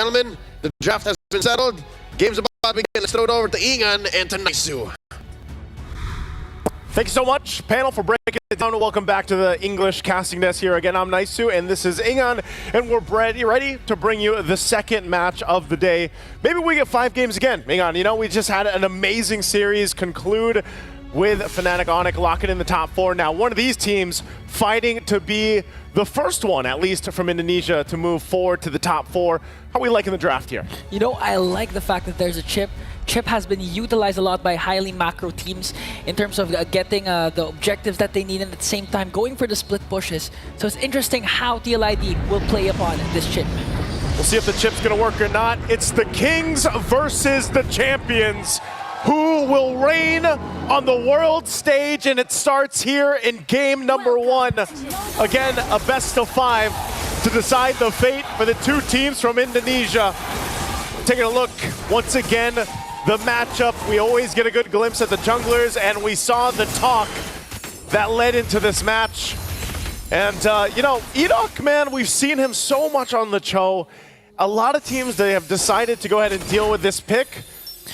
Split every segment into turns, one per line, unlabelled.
gentlemen, the draft has been settled. Game's about to begin. Let's throw it over to Ingan and to Naisu.
Thank you so much, panel, for breaking it down. Welcome back to the English casting desk here. Again, I'm Naisu, and this is Ingan, and we're ready to bring you the second match of the day. Maybe we get 5 games again. Ingan, you know, we just had an amazing series conclude with Fnatic Onic locking in the top 4. Now, one of these teams fighting to be the first one, at least from Indonesia, to move forward to the top 4. How are we liking the draft here?
You know, I like the fact that there's a chip. Chip has been utilized a lot by highly macro teams in terms of getting the objectives that they need, and at the same time going for the split pushes. So it's interesting how TLID will play upon this chip.
We'll see if the chip's going to work or not. It's the Kings versus the Champions. Who will reign on the world stage? And it starts here in game number 1. Again, a best of 5 to decide the fate for the 2 teams from Indonesia. Taking a look once again, the matchup. We always get a good glimpse at the junglers, and we saw the talk that led into this match. And, you know, Edok, man, we've seen him so much on the Cho. A lot of teams, they have decided to go ahead and deal with this pick,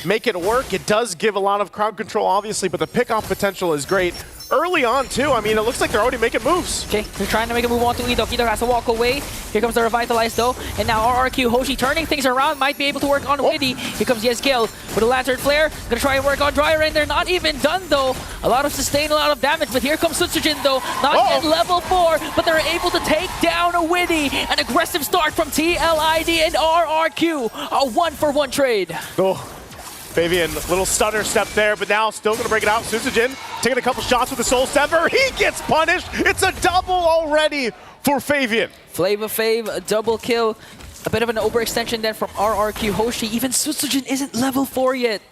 make it work. It does give a lot of crowd control, obviously, but the pick-off potential is great. Early on, too. I mean, it looks like they're already making moves.
Okay, they're trying to make a move onto Edok. Edok has to walk away. Here comes the Revitalize, though. And now RRQ, Hoshi turning things around, might be able to work on Widdy. Here comes Yesgil with a Lantern Flare. Gonna try and work on Dryer, and they're not even done, though. A lot of sustain, a lot of damage, but here comes Sutsujin, though. Not yet level 4, but they're able to take down a Widdy. An aggressive start from TLID and RRQ. A 1-for-1 trade.
Fabian, little stutter step there, but now still going to break it out. Sutsujin taking a couple shots with the Soul Sever. He gets punished. It's a double already for Fabian.
Flava Fave, a double kill. A bit of an overextension then from RRQ Hoshi. Even Sutsujin isn't level 4 yet.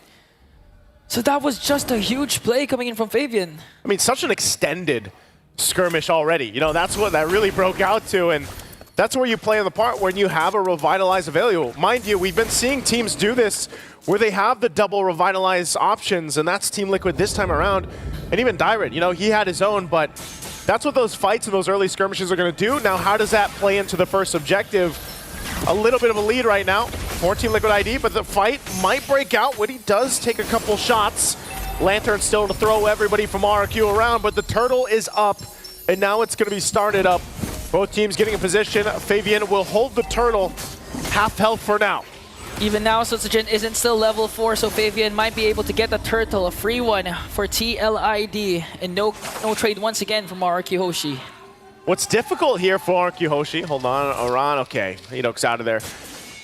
So that was just a huge play coming in from Fabian.
I mean, such an extended skirmish already. You know, that's what that really broke out to, and that's where you play in the part when you have a Revitalize available. Mind you, we've been seeing teams do this where they have the double Revitalize options, and that's Team Liquid this time around. And even Dyrant, you know, he had his own, but that's what those fights and those early skirmishes are going to do. Now, how does that play into the first objective? A little bit of a lead right now for Team Liquid ID, but the fight might break out. Widdy does take a couple shots. Lantern still to throw everybody from RRQ around, but the turtle is up, and now it's going to be started up. Both teams getting in position. Fabian will hold the turtle, half health for now.
Even now, Sutsujin isn't still level 4, so Fabian might be able to get the turtle, a free one for TLID, and no trade once again from RRQ Hoshi.
What's difficult here for RRQ Hoshi, hold on, Aran, okay, Edok's out of there,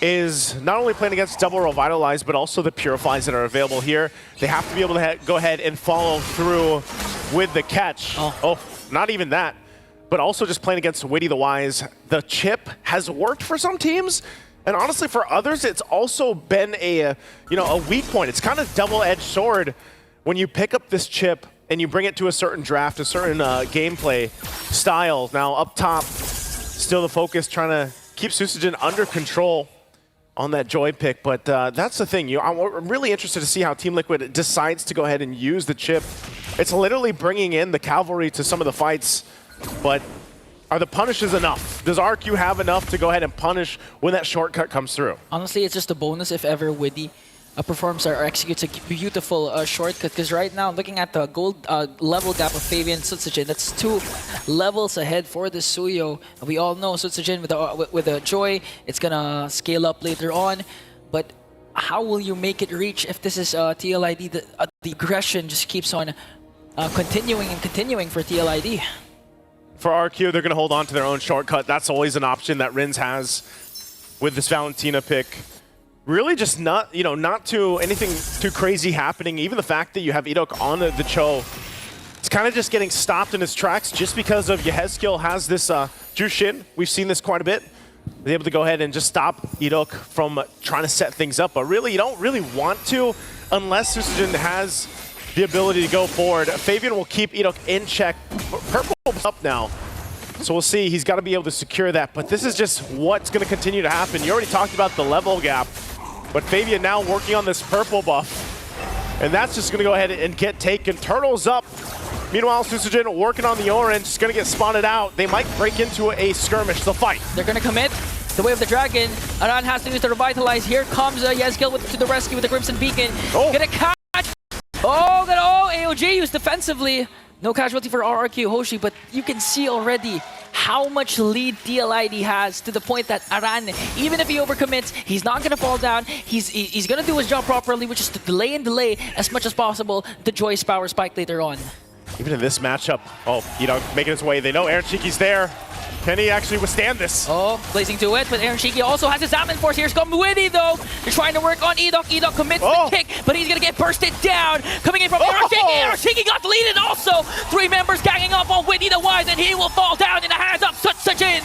is not only playing against double Revitalize, but also the Purifies that are available here. They have to be able to go ahead and follow through with the catch. Oh, not even that. But also just playing against Widdy the Wise. The chip has worked for some teams, and honestly for others, it's also been a weak point. It's kind of double-edged sword when you pick up this chip and you bring it to a certain draft, a certain gameplay style. Now up top, still the focus trying to keep Sutsujin under control on that Joy pick, but that's the thing. I'm really interested to see how Team Liquid decides to go ahead and use the chip. It's literally bringing in the cavalry to some of the fights. But are the punishes enough? Does RQ have enough to go ahead and punish when that shortcut comes through?
Honestly, it's just a bonus if ever Widdy performs or executes a beautiful shortcut. Because right now, looking at the gold level gap of Fabian and Sutsujin, that's 2 levels ahead for the Suyo. We all know Sutsujin with the Joy, it's gonna scale up later on. But how will you make it reach if this is TLID? The aggression just keeps on continuing and continuing for TLID.
For RQ, they're going to hold on to their own shortcut. That's always an option that Rins has with this Valentina pick. Really just not too anything too crazy happening. Even the fact that you have Edok on the Cho, it's kind of just getting stopped in his tracks just because of Yesgil has this Jushin. We've seen this quite a bit. They're able to go ahead and just stop Edok from trying to set things up. But really, you don't really want to unless Sutsujin has the ability to go forward. Fabian will keep Edok in check. Purple up now, so we'll see. He's got to be able to secure that, but this is just what's going to continue to happen. You already talked about the level gap, but Fabian now working on this purple buff, and that's just going to go ahead and get taken. Turtles up. Meanwhile, Sutsujin working on the orange. It's going to get spotted out. They might break into a skirmish. They'll fight.
They're going to commit. the way of the dragon. Aran has to use the revitalize. Here comes Yezgil to the rescue with the Crimson Beacon. Gonna catch. Oh, AOG used defensively. No casualty for RRQ Hoshi, but you can see already how much lead TLID has to the point that Aran, even if he overcommits, he's not going to fall down. He's going to do his job properly, which is to delay and delay as much as possible the Joyce power spike later on.
Even in this matchup, making his way. They know Aaron Shiki's there. Can he actually withstand this?
Oh, blazing to it, but Aaron Shiki also has his Salmon Force. Here's come Widdy though. They're trying to work on Edok. Edok commits the kick, but he's gonna get bursted down. Coming in from Aaron Shiki. Aaron Shiki got deleted also. 3 members ganging up on Widdy the Wise, and he will fall down in the hands of Sutsujin.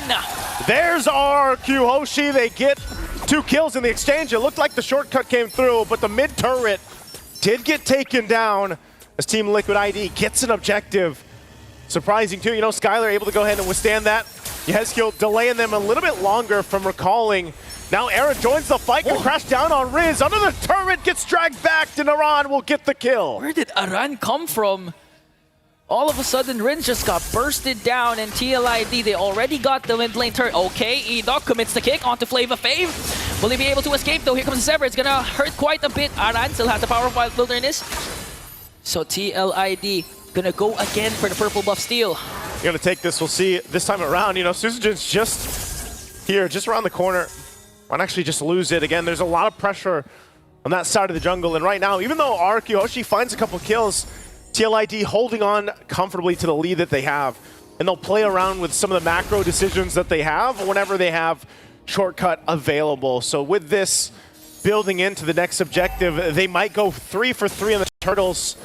There's RRQ Hoshi. They get 2 kills in the exchange. It looked like the shortcut came through, but the mid turret did get taken down as Team Liquid ID gets an objective. Surprising too, Skylar able to go ahead and withstand that. Yezgil delaying them a little bit longer from recalling. Now Aaron joins the fight, can crash down on Riz. Under the turret, gets dragged back, and Aran will get the kill.
Where did Aran come from? All of a sudden, Riz just got bursted down, and TLID, they already got the mid lane turret. Okay, Edok commits the kick onto Flava Fave. Will he be able to escape though? Here comes the Sever. It's gonna hurt quite a bit. Aran still has the power of Wild Wilderness. So TLID gonna go again for the purple buff steal.
You're gonna take this, we'll see this time around. Susujin's just here, just around the corner. Might actually just lose it. Again, there's a lot of pressure on that side of the jungle. And right now, even though RRQ Hoshi finds a couple kills, TLID holding on comfortably to the lead that they have. And they'll play around with some of the macro decisions that they have whenever they have shortcut available. So with this building into the next objective, they might go 3 for 3 on the turtles.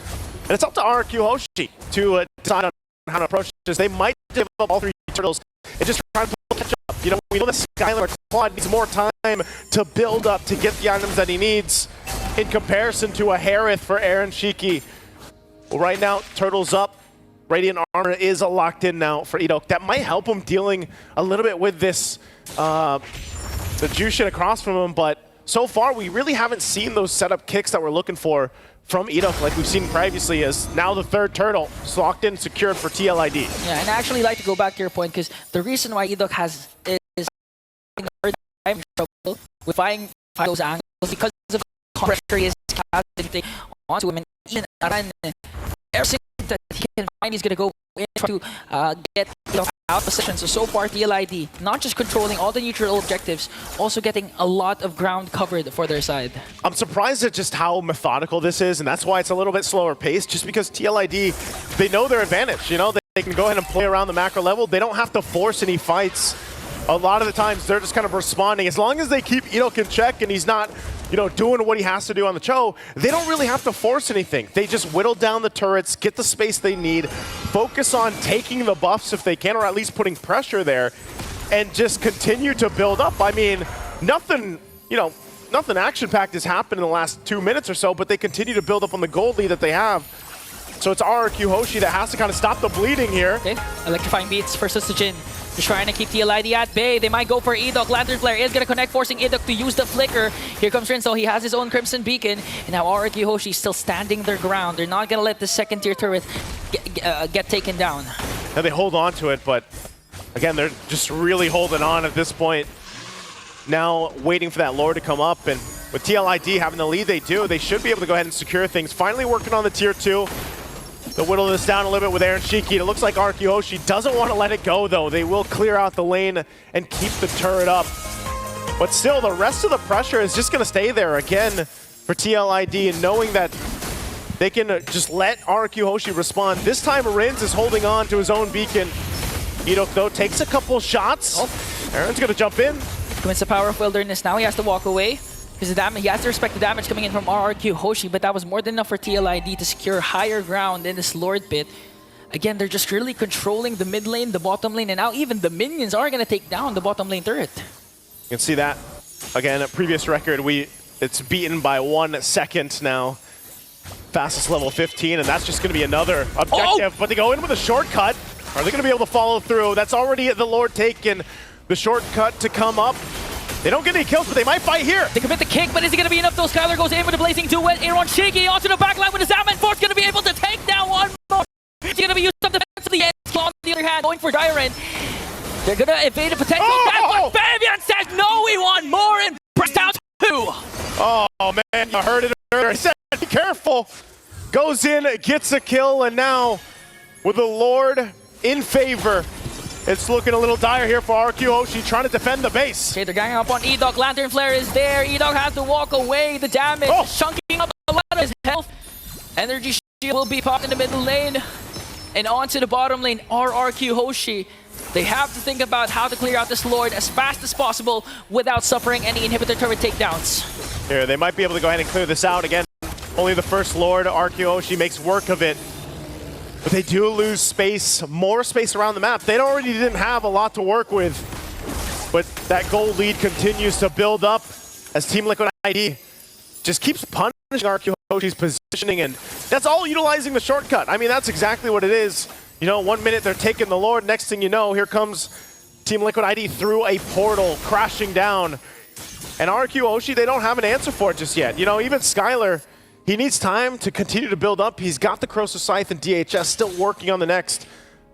And it's up to RRQ Hoshi to decide on how to approach this. They might give up all 3 turtles and just try to catch up. We know that Skylar or Claude needs more time to build up to get the items that he needs in comparison to a Harith for Aaron Shiki. Well, right now, turtles up. Radiant Armor is locked in now for Edok. That might help him dealing a little bit with this, the Jushin across from him, but so far we really haven't seen those setup kicks that we're looking for from Edok like we've seen previously, as now the 3rd turtle is locked in, secured for TLID.
Yeah, and I actually like to go back to your point, because the reason why Edok is having a hard time trouble with finding those angles because of the pressure he is casting onto him. And Aran, everything that he can find, he's going to go in to get Edok out of position. So far, TLID not just controlling all the neutral objectives, also getting a lot of ground covered for their side.
I'm surprised at just how methodical this is, and that's why it's a little bit slower paced, just because TLID, they know their advantage. They can go ahead and play around the macro level. They don't have to force any fights. A lot of the times, they're just kind of responding. As long as they keep Edok in check and he's not, doing what he has to do on the Cho, they don't really have to force anything. They just whittle down the turrets, get the space they need, focus on taking the buffs if they can, or at least putting pressure there, and just continue to build up. I mean, nothing action-packed has happened in the last 2 minutes or so, but they continue to build up on the gold lead that they have. So it's RRQ Hoshi that has to kind of stop the bleeding here.
Okay, electrifying beats for Susujin. Just trying to keep TLID at bay. They might go for Edok. Lantern Flare is going to connect, forcing Edok to use the flicker. Here comes Rinso. He has his own Crimson Beacon. And now RRQ Hoshi still standing their ground. They're not going to let the 2nd-tier turret get taken down.
Now they hold on to it, but again, they're just really holding on at this point. Now waiting for that lore to come up, and with TLID having the lead they do, they should be able to go ahead and secure things. Finally working on the tier 2. They'll whittle this down a little bit with Aaron Shiki. It looks like RRQ Hoshi doesn't want to let it go, though. They will clear out the lane and keep the turret up. But still, the rest of the pressure is just going to stay there again for TLID, and knowing that they can just let RRQ Hoshi respond. This time, Rins is holding on to his own beacon. Edok, though, takes a couple shots. Aaron's going to jump in.
Commits the power of Wilderness. Now he has to walk away. Because he has to respect the damage coming in from RRQ Hoshi, but that was more than enough for TLID to secure higher ground in this Lord pit. Again, they're just really controlling the mid lane, the bottom lane, and now even the minions are going to take down the bottom lane turret.
You can see that. Again, a previous record, it's beaten by 1 second now. Fastest level 15, and that's just going to be another objective. But they go in with a shortcut. Are they going to be able to follow through? That's already the Lord taken. The shortcut to come up. They don't get any kills, but they might fight here.
They commit the kick, but is it going to be enough? Though Skylar goes in with the blazing duet. Aaron Shiki onto the backline with his Salmon Force, going to be able to take down one more. He's going to be used up defensively. On the other hand, going for Dyren. They're gonna evade a potential death, but Fabian says no, we want more and press down 2.
Oh man, you heard it earlier. I said be careful. Goes in, gets a kill, and now with the Lord in favor, it's looking a little dire here for RRQ Hoshi trying to defend the base.
Okay, they're ganging up on E-Dog. Lantern Flare is there. E-Dog has to walk away. The damage chunking up a lot of his health. Energy shield will be popped in the middle lane. And onto the bottom lane, RRQ Hoshi. They have to think about how to clear out this Lord as fast as possible without suffering any inhibitor turret takedowns.
Here, they might be able to go ahead and clear this out. Again, only the first Lord, RRQ Hoshi, makes work of it. But they do lose space, more space around the map. They already didn't have a lot to work with. But that gold lead continues to build up as Team Liquid ID just keeps punishing RRQ Hoshi's positioning, and that's all utilizing the shortcut. I mean, that's exactly what it is. You know, 1 minute they're taking the Lord, next thing you know, here comes Team Liquid ID through a portal, crashing down. And RRQ Hoshi, they don't have an answer for it just yet. You know, even Skylar, he needs time to continue to build up. He's got the Corrosive Scythe and DHS still working on the next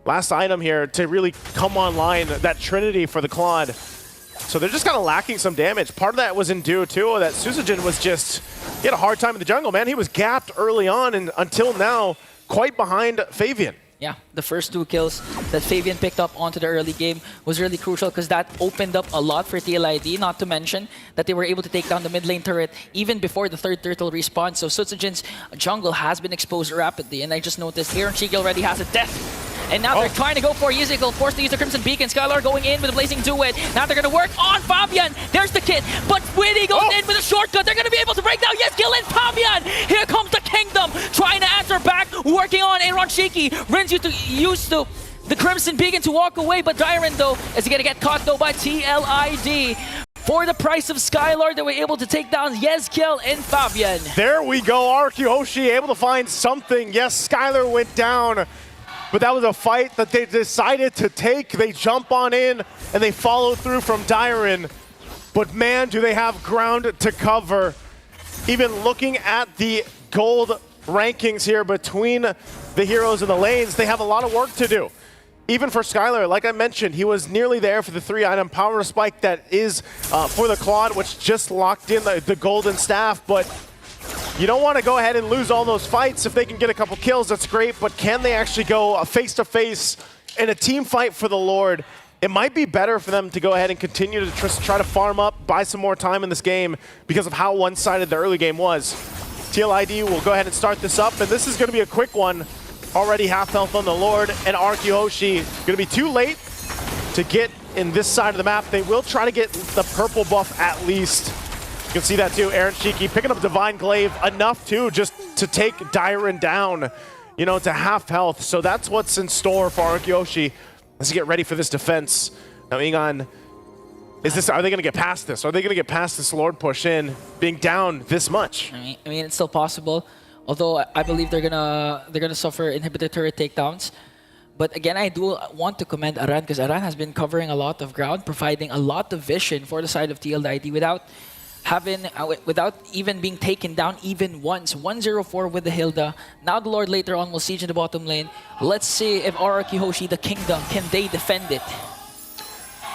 last item here to really come online, that Trinity for the Claude. So they're just kind of lacking some damage. Part of that was in duo too, that Suzujin was just, he had a hard time in the jungle, man. He was gapped early on and until now, quite behind Fabian.
Yeah, the first 2 kills that Fabian picked up onto the early game was really crucial because that opened up a lot for TLID, not to mention that they were able to take down the mid lane turret even before the 3rd turtle respawn. So Suzujin's jungle has been exposed rapidly, and I just noticed Aaron Shiki already has a death. And now they're trying to go for Yizical, forced to use the Crimson Beacon. Skylar going in with a Blazing Duet. Now they're going to work on Fabian. There's the kit, but Witty goes in with a shortcut. They're going to be able to break down. Yes, kill in Fabian. Here comes the Kingdom, trying to answer back, working on Aaron Shiki. Rin's used to the Crimson Beacon to walk away, but Dyron, though, is going to get caught, though, by TLID. For the price of Skylar, they were able to take down Yezkiel and Fabian.
There we go, RRQ Hoshi able to find something. Yes, Skylar went down. But that was a fight that they decided to take. They jump on in and they follow through from Dyron. But man, do they have ground to cover. Even looking at the gold rankings here between the heroes and the lanes, they have a lot of work to do. Even for Skylar, like I mentioned, he was nearly there for the 3-item power spike that is for the Claude, which just locked in the golden staff. But you don't want to go ahead and lose all those fights. If they can get a couple kills, that's great, but can they actually go face-to-face in a team fight for the Lord? It might be better for them to go ahead and continue to try to farm up, buy some more time in this game because of how one-sided the early game was. TLID will go ahead and start this up, and this is going to be a quick one. Already half health on the Lord, and RRQ Hoshi going to be too late to get in this side of the map. They will try to get the purple buff at least. You can see that too, Aaron Shiki picking up Divine Glaive, enough too just to take Dyron down, you know, to half health. So that's what's in store for RRQ Hoshi as they get ready for this defense. Now Ingon, are they gonna get past this? Are they gonna get past this Lord push in, being down this much?
I mean, it's still possible. Although I believe they're gonna suffer inhibitor turret takedowns. But again, I do want to commend Aran because Aran has been covering a lot of ground, providing a lot of vision for the side of TLID without even being taken down even once. 1-0-4 with the Hilda. Now the Lord later on will siege in the bottom lane. Let's see if RRQ Hoshi, the Kingdom, can they defend it?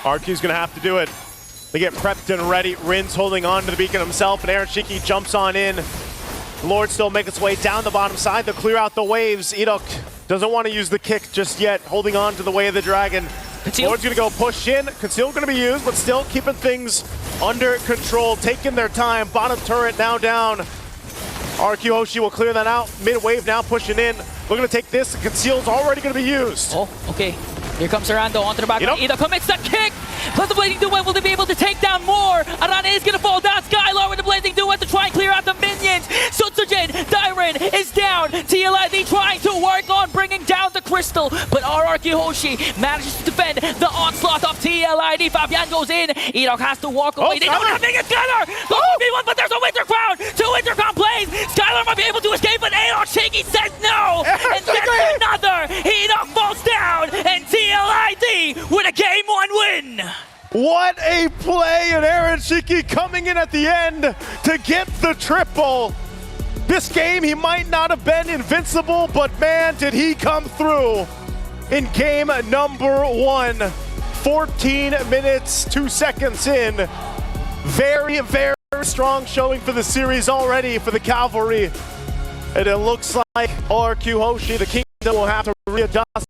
RQ's gonna have to do it. They get prepped and ready. Rin's holding on to the beacon himself, and Aaron Shiki jumps on in. Lord still makes its way down the bottom side to clear out the waves. Edok doesn't want to use the kick just yet, holding on to the Way of the Dragon.
Conceal.
Lord's gonna go push in. Conceal gonna be used, but still keeping things under control, taking their time. Bottom turret now down. RRQ Hoshi will clear that out. Mid-wave now pushing in. We're gonna take this. Conceal's already gonna be used.
Oh, okay. Here comes Arando onto the back. Ida commits the kick. Plus the Blazing Duet, will they be able to take down more? Arana is going to fall down. Skylar with the Blazing Duet to try and clear out the minions. Sutsujin, Dyron is down. TLID trying to work on bringing down the crystal. But RRQ Hoshi manages to defend the onslaught of TLID. Fabian goes in. Edok has to walk away. They don't have Minion Skylar. One, but there's a Winter Crown. 2 Winter Crown plays. Skylar might be able to escape, but Aaron Shaky says no. And that's another. Edok falls down. And TLID with a Game 1 win.
What a play, and Aaron Shiki coming in at the end to get the triple. This game, he might not have been invincible, but man, did he come through in game number 1. 14 minutes, 2 seconds in. Very, very strong showing for the series already for the Cavalry. And it looks like RRQ Hoshi, the Kingdom, will have to readjust